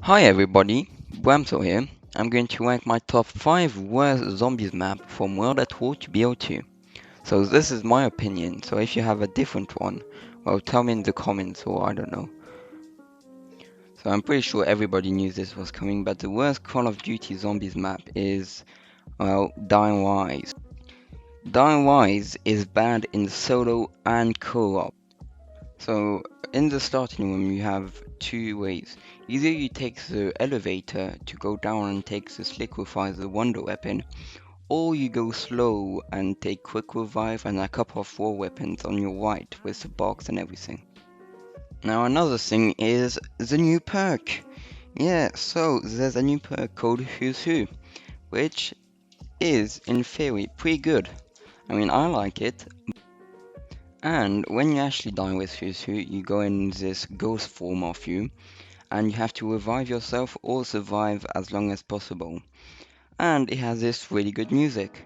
Hi everybody, Bramso here. I'm going to rank my top 5 worst zombies map from World at War to BO2. So this is my opinion, so if you have a different one, well tell me in the comments or I don't know. So I'm pretty sure everybody knew this was coming, but the worst Call of Duty zombies map is, well, Dying Rise. Dying Rise is bad in solo and co-op. So in the starting room you have two ways. Either you take the elevator to go down and take this liquefy the wonder weapon, or you go slow and take quick revive and a couple of war weapons on your right with the box and everything. Now another thing is the new perk. Yeah, so there's a new perk called Who's Who, which is in theory pretty good. I mean I like it. And when you actually die with Who's Who, you go in this ghost form of you, and you have to revive yourself or survive as long as possible. And it has this really good music.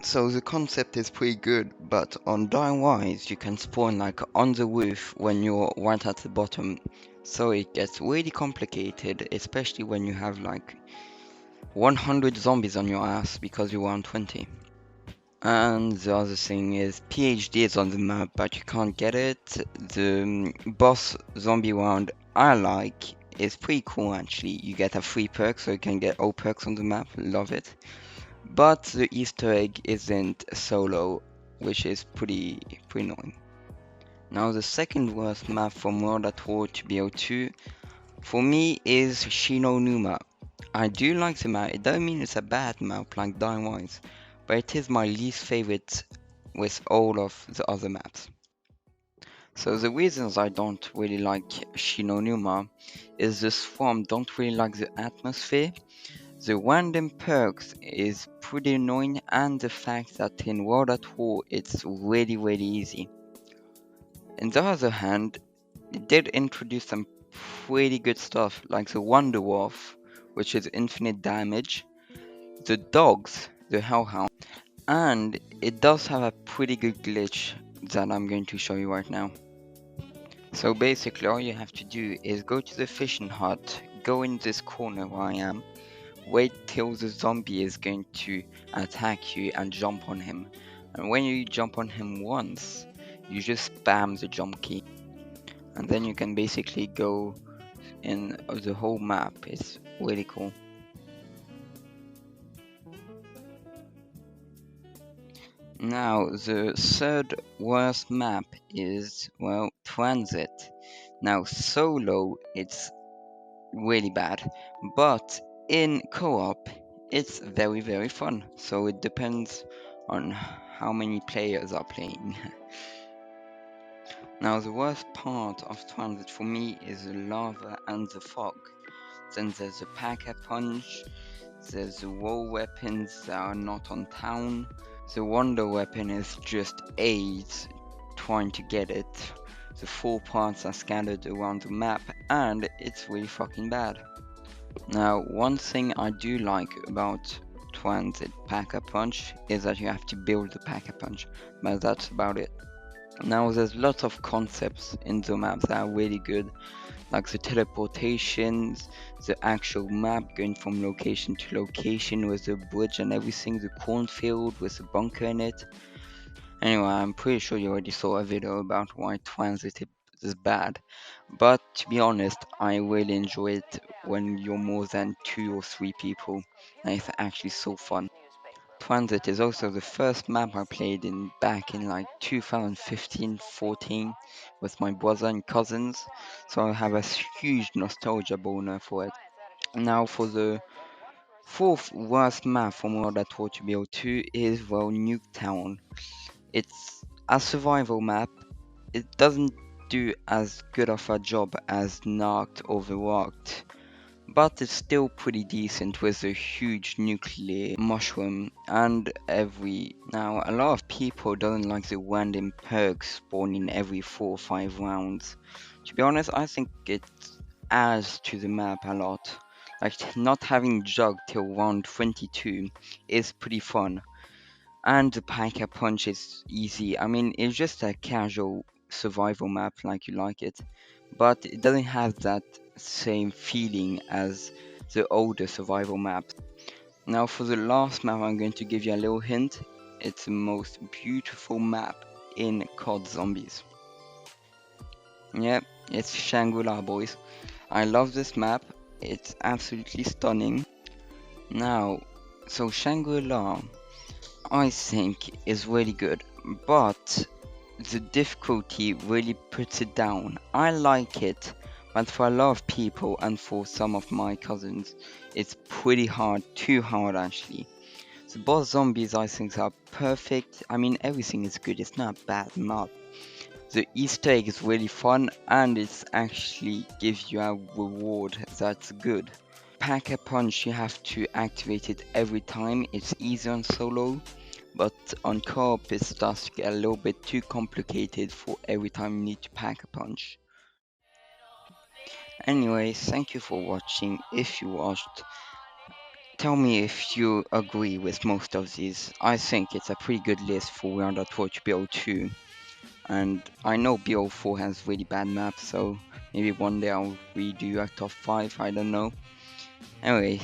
So the concept is pretty good, but on Dying Rise you can spawn like on the roof when you're right at the bottom. So it gets really complicated, especially when you have like 100 zombies on your ass because you're on 20. And the other thing is PhD is on the map, but you can't get it. The boss zombie round I like is pretty cool actually. You get a free perk, so you can get all perks on the map. Love it. But the Easter egg isn't solo, which is pretty annoying. Now the second worst map from World at War to BO2 for me is Shinonuma. I do like the map. It doesn't mean it's a bad map like Dying Rise, but it is my least favorite with all of the other maps. So the reasons I don't really like Shinonuma is the swarm don't really like the atmosphere, the random perks is pretty annoying, and the fact that in World at War it's really easy. On the other hand, it did introduce some pretty good stuff like the Wonder Wolf, which is infinite damage, the dogs, the Hellhound, and it does have a pretty good glitch that I'm going to show you right now. So basically all you have to do is go to the fishing hut, go in this corner where I am, wait till the zombie is going to attack you and jump on him. And when you jump on him once, you just spam the jump key. And then you can basically go in the whole map. It's really cool. Now, the third worst map is, well, Transit. Now, solo, it's really bad, but in co-op, it's very fun. So it depends on how many players are playing. Now, the worst part of Transit for me is the lava and the fog. Then there's the pack-a-punch, there's the wall weapons that are not on town. The wonder weapon is just AIDS trying to get it. The 4 parts are scattered around the map and it's really fucking bad. Now, one thing I do like about Transit Pack-a-Punch is that you have to build the Pack-a-Punch, but that's about it. Now, there's lots of concepts in the map that are really good, like the teleportations, the actual map going from location to location with the bridge and everything, the cornfield with the bunker in it. Anyway, I'm pretty sure you already saw a video about why Transit is bad, but to be honest, I really enjoy it when you're more than 2 or 3 people, and it's actually so fun. Transit is also the first map I played in back in like 2015-14 with my brother and cousins, so I have a huge nostalgia boner for it. Now for the fourth worst map from World at War 2 is, well, Nuketown. It's a survival map. It doesn't do as good of a job as Narked or The Rocked, but it's still pretty decent with a huge nuclear mushroom and every. Now, a lot of people don't like the random perks spawning every 4 or 5 rounds. To be honest, I think it adds to the map a lot. Like, not having jug till round 22 is pretty fun. And the Pack a Punch is easy. I mean, it's just a casual survival map like you like it, but it doesn't have that same feeling as the older survival maps. Now, for the last map, I'm going to give you a little hint. It's the most beautiful map in COD Zombies. Yep, it's Shangrila, boys. I love this map. It's absolutely stunning. Now, so Shangri-La, I think, is really good, but the difficulty really puts it down. I like it, but for a lot of people and for some of my cousins, it's pretty hard, too hard actually. The boss zombies I think are perfect. I mean, everything is good, it's not a bad map. The Easter egg is really fun and it actually gives you a reward that's good. Pack a punch, you have to activate it every time. It's easy on solo, but on co-op it starts to get a little bit too complicated for every time you need to pack a punch. Anyways, thank you for watching. If you watched, tell me if you agree with most of these. I think it's a pretty good list for Round Torch BO2. And I know BO4 has really bad maps, so maybe one day I'll redo a top 5, I don't know. Anyway,